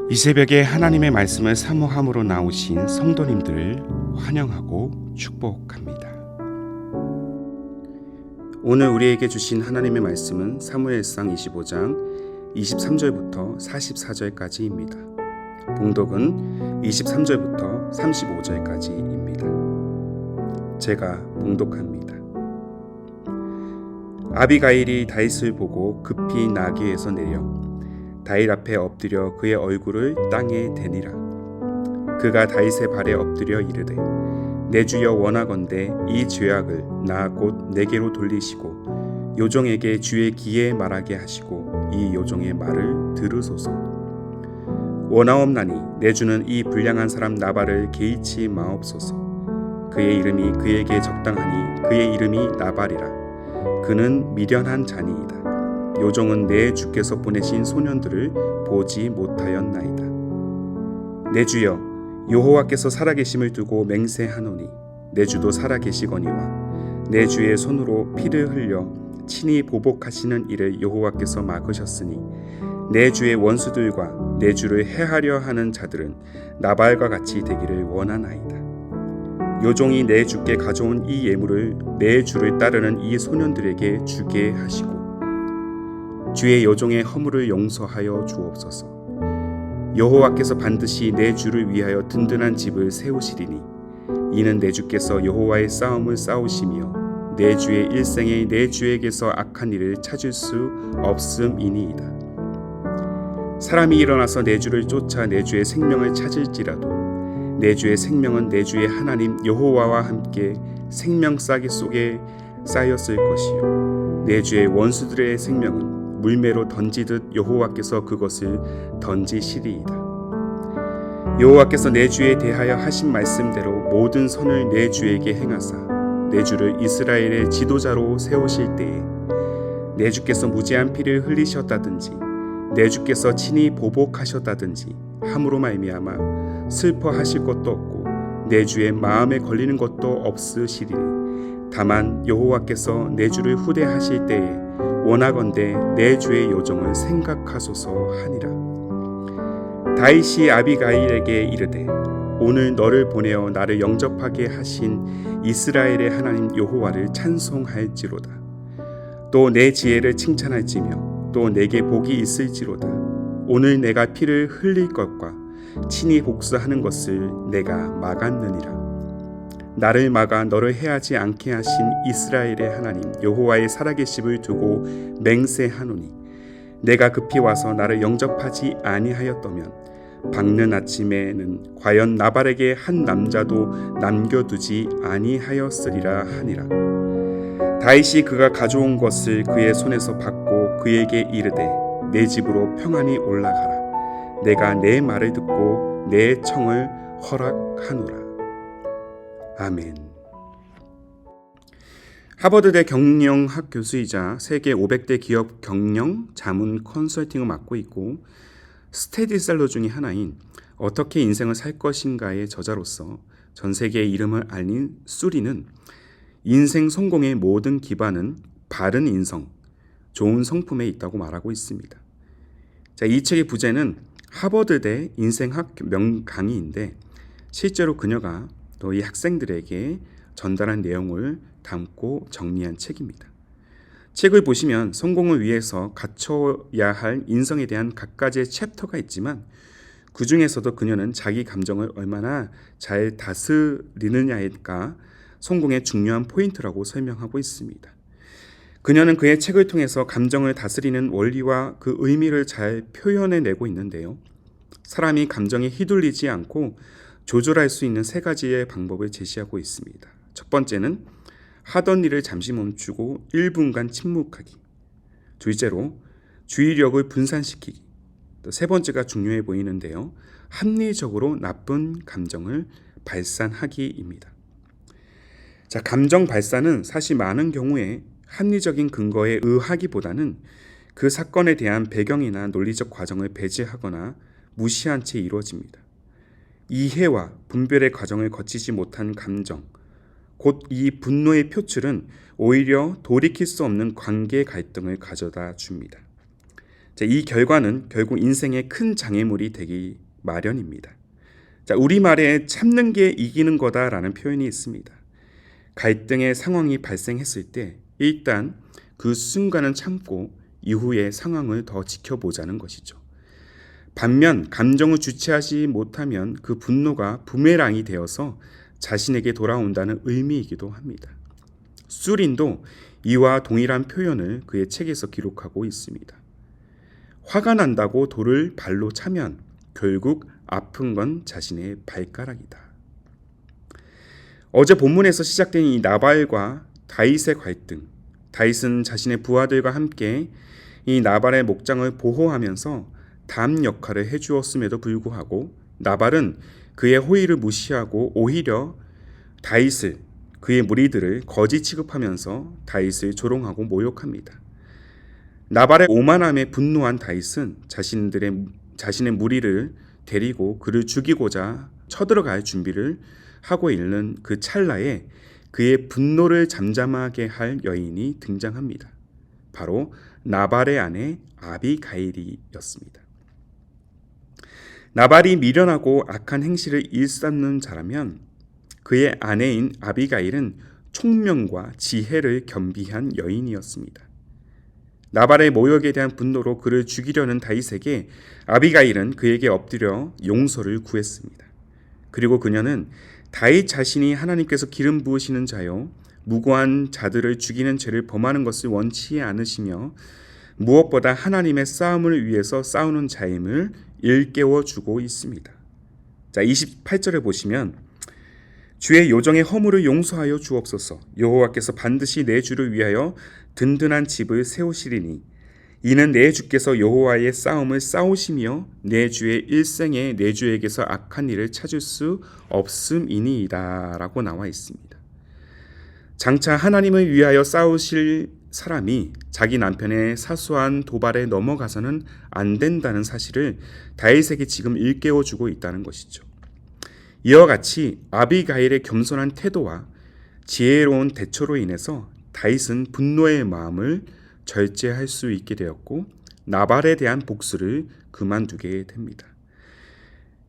이 새벽에 하나님의 말씀을 사모함으로 나오신 성도님들을 환영하고 축복합니다. 오늘 우리에게 주신 하나님의 말씀은 사무엘상 25장 23절부터 44절까지입니다. 봉독은 23절부터 35절까지입니다. 제가 봉독합니다. 아비가일이 다윗을 보고 급히 나귀에서 내려 다윗 앞에 엎드려 그의 얼굴을 땅에 대니라. 그가 다윗의 발에 엎드려 이르되 내 주여 원하건대 이 죄악을 나 곧 내게로 돌리시고 요종에게 주의 귀에 말하게 하시고 이 요종의 말을 들으소서. 원하옵나니 내 주는 이 불량한 사람 나발을 개의치 마옵소서. 그의 이름이 그에게 적당하니 그의 이름이 나발이라. 그는 미련한 자니이다. 요종은 내 주께서 보내신 소년들을 보지 못하였나이다. 내 주여 여호와께서 살아계심을 두고 맹세하노니 내 주도 살아계시거니와 내 주의 손으로 피를 흘려 친히 보복하시는 일을 여호와께서 막으셨으니 내 주의 원수들과 내 주를 해하려 하는 자들은 나발과 같이 되기를 원하나이다. 요종이 내 주께 가져온 이 예물을 내 주를 따르는 이 소년들에게 주게 하시고 주의 요종의 허물을 용서하여 주옵소서. 여호와께서 반드시 내 주를 위하여 든든한 집을 세우시리니 이는 내 주께서 여호와의 싸움을 싸우시며 내 주의 일생에 내 주에게서 악한 일을 찾을 수 없음이니이다. 사람이 일어나서 내 주를 쫓아 내 주의 생명을 찾을지라도 내 주의 생명은 내 주의 하나님 여호와와 함께 생명싸개 속에 쌓였을 것이요 내 주의 원수들의 생명은 물매로 던지듯 여호와께서 그것을 던지시리이다. 여호와께서 내 주에 대하여 하신 말씀대로 모든 선을 내 주에게 행하사 내 주를 이스라엘의 지도자로 세우실 때에 내 주께서 무죄한 피를 흘리셨다든지 내 주께서 친히 보복하셨다든지 함으로 말미암아 슬퍼하실 것도 없고 내 주의 마음에 걸리는 것도 없으시리니 다만 여호와께서 내 주를 후대하실 때에 원하건대 내 주의 요종을 생각하소서 하니라. 다윗이 아비가일에게 이르되 오늘 너를 보내어 나를 영접하게 하신 이스라엘의 하나님 여호와를 찬송할지로다. 또 내 지혜를 칭찬할지며 또 내게 복이 있을지로다. 오늘 내가 피를 흘릴 것과 친히 복수하는 것을 내가 막았느니라. 나를 막아 너를 해하지 않게 하신 이스라엘의 하나님 여호와의 살아계심을 두고 맹세하노니 내가 급히 와서 나를 영접하지 아니하였더면 밝는 아침에는 과연 나발에게 한 남자도 남겨두지 아니하였으리라 하니라. 다윗이 그가 가져온 것을 그의 손에서 받고 그에게 이르되 내 집으로 평안히 올라가라. 내가 내 말을 듣고 내 청을 허락하노라. 아멘. 하버드대 경영학 교수이자 세계 500대 기업 경영 자문 컨설팅을 맡고 있고 스테디셀러 중의 하나인 어떻게 인생을 살 것인가의 저자로서 전 세계의 이름을 알린 수리는 인생 성공의 모든 기반은 바른 인성, 좋은 성품에 있다고 말하고 있습니다. 이 책의 부제는 하버드대 인생학 명강의인데 실제로 그녀가 또 이 학생들에게 전달한 내용을 담고 정리한 책입니다. 책을 보시면 성공을 위해서 갖춰야 할 인성에 대한 각가지의 챕터가 있지만 그 중에서도 그녀는 자기 감정을 얼마나 잘 다스리느냐가 성공의 중요한 포인트라고 설명하고 있습니다. 그녀는 그의 책을 통해서 감정을 다스리는 원리와 그 의미를 잘 표현해내고 있는데요. 사람이 감정에 휘둘리지 않고 조절할 수 있는 세 가지의 방법을 제시하고 있습니다. 첫 번째는 하던 일을 잠시 멈추고 1분간 침묵하기. 둘째로 주의력을 분산시키기. 또 세 번째가 중요해 보이는데요. 합리적으로 나쁜 감정을 발산하기입니다. 감정 발산은 사실 많은 경우에 합리적인 근거에 의하기보다는 그 사건에 대한 배경이나 논리적 과정을 배제하거나 무시한 채 이루어집니다. 이해와 분별의 과정을 거치지 못한 감정, 곧 이 분노의 표출은 오히려 돌이킬 수 없는 관계 갈등을 가져다 줍니다. 자, 이 결과는 결국 인생의 큰 장애물이 되기 마련입니다. 자, 우리말에 참는 게 이기는 거다라는 표현이 있습니다. 갈등의 상황이 발생했을 때 일단 그 순간은 참고 이후의 상황을 더 지켜보자는 것이죠. 반면 감정을 주체하지 못하면 그 분노가 부메랑이 되어서 자신에게 돌아온다는 의미이기도 합니다. 수린도 이와 동일한 표현을 그의 책에서 기록하고 있습니다. 화가 난다고 돌을 발로 차면 결국 아픈 건 자신의 발가락이다. 어제 본문에서 시작된 이 나발과 다윗의 갈등, 다윗은 자신의 부하들과 함께 이 나발의 목장을 보호하면서 담 역할을 해주었음에도 불구하고 나발은 그의 호의를 무시하고 오히려 다윗을, 그의 무리들을 거지 취급하면서 다윗을 조롱하고 모욕합니다. 나발의 오만함에 분노한 다윗은 자신의 무리를 데리고 그를 죽이고자 쳐들어갈 준비를 하고 있는 그 찰나에 그의 분노를 잠잠하게 할 여인이 등장합니다. 바로 나발의 아내 아비가일이었습니다. 나발이 미련하고 악한 행실을 일삼는 자라면 그의 아내인 아비가일은 총명과 지혜를 겸비한 여인이었습니다. 나발의 모욕에 대한 분노로 그를 죽이려는 다윗에게 아비가일은 그에게 엎드려 용서를 구했습니다. 그리고 그녀는 다윗 자신이 하나님께서 기름 부으시는 자요 무고한 자들을 죽이는 죄를 범하는 것을 원치 않으시며 무엇보다 하나님의 싸움을 위해서 싸우는 자임을 일깨워 주고 있습니다. 자, 28절을 보시면 주의 요정의 허물을 용서하여 주옵소서. 여호와께서 반드시 내 주를 위하여 든든한 집을 세우시리니 이는 내 주께서 여호와의 싸움을 싸우시며 내 주의 일생에 내 주에게서 악한 일을 찾을 수 없음이니이다 라고 나와 있습니다. 장차 하나님을 위하여 싸우실 사람이 자기 남편의 사소한 도발에 넘어가서는 안 된다는 사실을 다윗에게 지금 일깨워주고 있다는 것이죠. 이와 같이 아비가일의 겸손한 태도와 지혜로운 대처로 인해서 다윗은 분노의 마음을 절제할 수 있게 되었고 나발에 대한 복수를 그만두게 됩니다.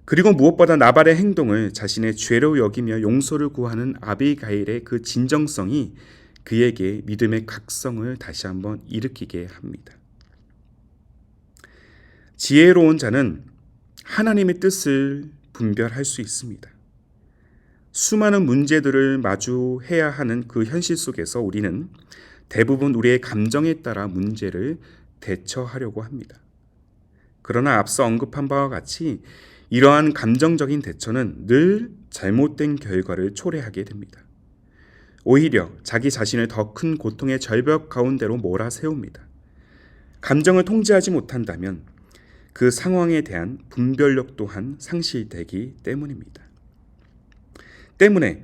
그리고 무엇보다 나발의 행동을 자신의 죄로 여기며 용서를 구하는 아비가일의 그 진정성이 그에게 믿음의 각성을 다시 한번 일으키게 합니다. 지혜로운 자는 하나님의 뜻을 분별할 수 있습니다. 수많은 문제들을 마주해야 하는 그 현실 속에서 우리는 대부분 우리의 감정에 따라 문제를 대처하려고 합니다. 그러나 앞서 언급한 바와 같이 이러한 감정적인 대처는 늘 잘못된 결과를 초래하게 됩니다. 오히려 자기 자신을 더 큰 고통의 절벽 가운데로 몰아세웁니다. 감정을 통제하지 못한다면 그 상황에 대한 분별력 또한 상실되기 때문입니다. 때문에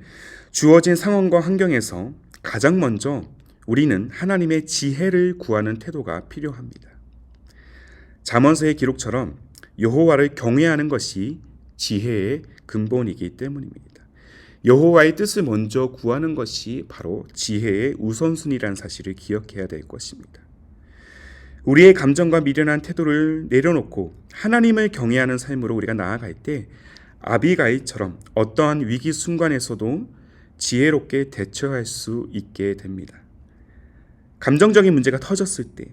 주어진 상황과 환경에서 가장 먼저 우리는 하나님의 지혜를 구하는 태도가 필요합니다. 잠언서의 기록처럼 여호와를 경외하는 것이 지혜의 근본이기 때문입니다. 여호와의 뜻을 먼저 구하는 것이 바로 지혜의 우선순위라는 사실을 기억해야 될 것입니다. 우리의 감정과 미련한 태도를 내려놓고 하나님을 경외하는 삶으로 우리가 나아갈 때 아비가일처럼 어떠한 위기 순간에서도 지혜롭게 대처할 수 있게 됩니다. 감정적인 문제가 터졌을 때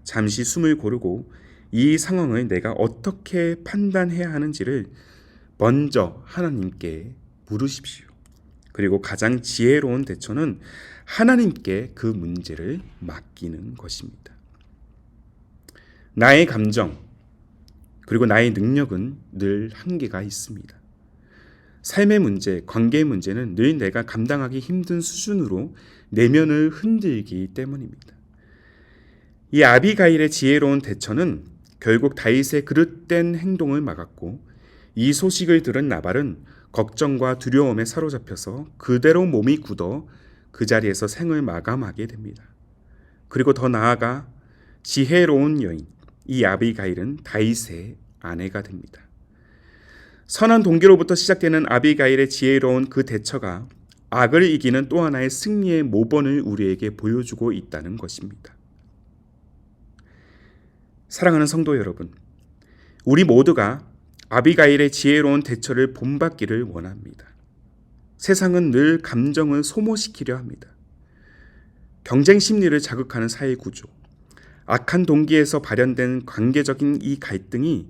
잠시 숨을 고르고 이 상황을 내가 어떻게 판단해야 하는지를 먼저 하나님께 물으십시오. 그리고 가장 지혜로운 대처는 하나님께 그 문제를 맡기는 것입니다. 나의 감정 그리고 나의 능력은 늘 한계가 있습니다. 삶의 문제, 관계의 문제는 늘 내가 감당하기 힘든 수준으로 내면을 흔들기 때문입니다. 이 아비가일의 지혜로운 대처는 결국 다윗의 그릇된 행동을 막았고 이 소식을 들은 나발은 걱정과 두려움에 사로잡혀서 그대로 몸이 굳어 그 자리에서 생을 마감하게 됩니다. 그리고 더 나아가 지혜로운 여인 이 아비가일은 다윗의 아내가 됩니다. 선한 동기로부터 시작되는 아비가일의 지혜로운 그 대처가 악을 이기는 또 하나의 승리의 모범을 우리에게 보여주고 있다는 것입니다. 사랑하는 성도 여러분, 우리 모두가 아비가일의 지혜로운 대처를 본받기를 원합니다. 세상은 늘 감정을 소모시키려 합니다. 경쟁 심리를 자극하는 사회 구조, 악한 동기에서 발현된 관계적인 이 갈등이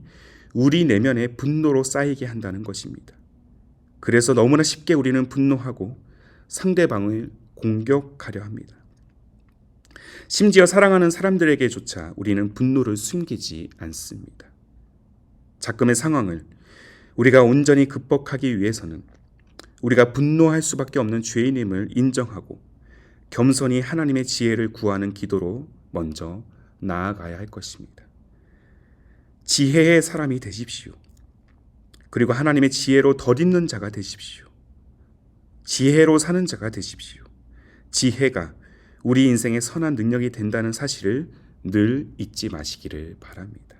우리 내면에 분노로 쌓이게 한다는 것입니다. 그래서 너무나 쉽게 우리는 분노하고 상대방을 공격하려 합니다. 심지어 사랑하는 사람들에게조차 우리는 분노를 숨기지 않습니다. 작금의 상황을 우리가 온전히 극복하기 위해서는 우리가 분노할 수밖에 없는 죄인임을 인정하고 겸손히 하나님의 지혜를 구하는 기도로 먼저 나아가야 할 것입니다. 지혜의 사람이 되십시오. 그리고 하나님의 지혜로 덧입는 자가 되십시오. 지혜로 사는 자가 되십시오. 지혜가 우리 인생의 선한 능력이 된다는 사실을 늘 잊지 마시기를 바랍니다.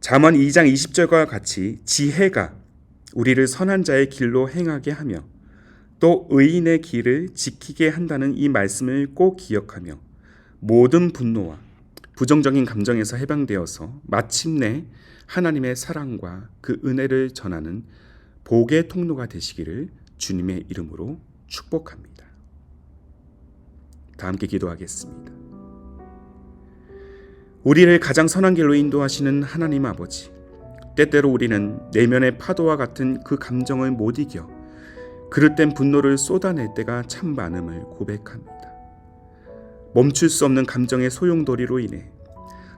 잠언 2장 20절과 같이 지혜가 우리를 선한 자의 길로 행하게 하며 또 의인의 길을 지키게 한다는 이 말씀을 꼭 기억하며 모든 분노와 부정적인 감정에서 해방되어서 마침내 하나님의 사랑과 그 은혜를 전하는 복의 통로가 되시기를 주님의 이름으로 축복합니다. 다 함께 기도하겠습니다. 우리를 가장 선한 길로 인도하시는 하나님 아버지, 때때로 우리는 내면의 파도와 같은 그 감정을 못 이겨 그릇된 분노를 쏟아낼 때가 참 많음을 고백합니다. 멈출 수 없는 감정의 소용돌이로 인해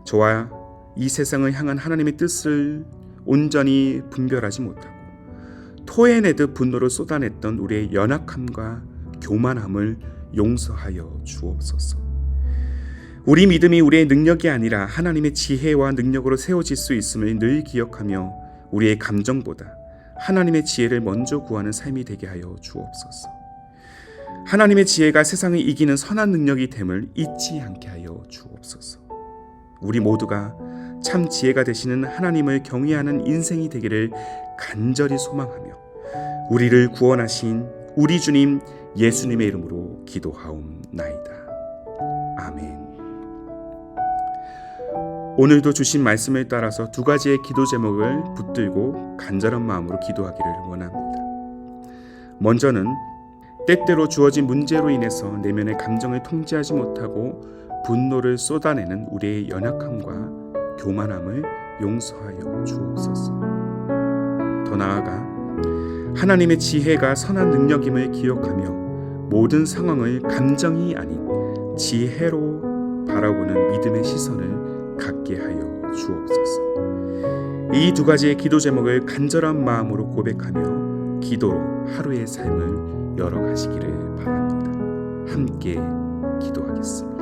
저와 이 세상을 향한 하나님의 뜻을 온전히 분별하지 못하고 토해내듯 분노를 쏟아냈던 우리의 연약함과 교만함을 용서하여 주옵소서. 우리 믿음이 우리의 능력이 아니라 하나님의 지혜와 능력으로 세워질 수 있음을 늘 기억하며 우리의 감정보다 하나님의 지혜를 먼저 구하는 삶이 되게 하여 주옵소서. 하나님의 지혜가 세상을 이기는 선한 능력이 됨을 잊지 않게 하여 주옵소서. 우리 모두가 참 지혜가 되시는 하나님을 경외하는 인생이 되기를 간절히 소망하며 우리를 구원하신 우리 주님 예수님의 이름으로 기도하옵나이다. 아멘. 오늘도 주신 말씀을 따라서 두 가지의 기도 제목을 붙들고 간절한 마음으로 기도하기를 원합니다. 먼저는 때때로 주어진 문제로 인해서 내면의 감정을 통제하지 못하고 분노를 쏟아내는 우리의 연약함과 교만함을 용서하여 주옵소서. 더 나아가 하나님의 지혜가 선한 능력임을 기억하며 모든 상황을 감정이 아닌 지혜로 바라보는 믿음의 시선을 갖게 하여 주옵소서. 이 두 가지의 기도 제목을 간절한 마음으로 고백하며 기도로 하루의 삶을 열어가시기를 바랍니다. 함께 기도하겠습니다.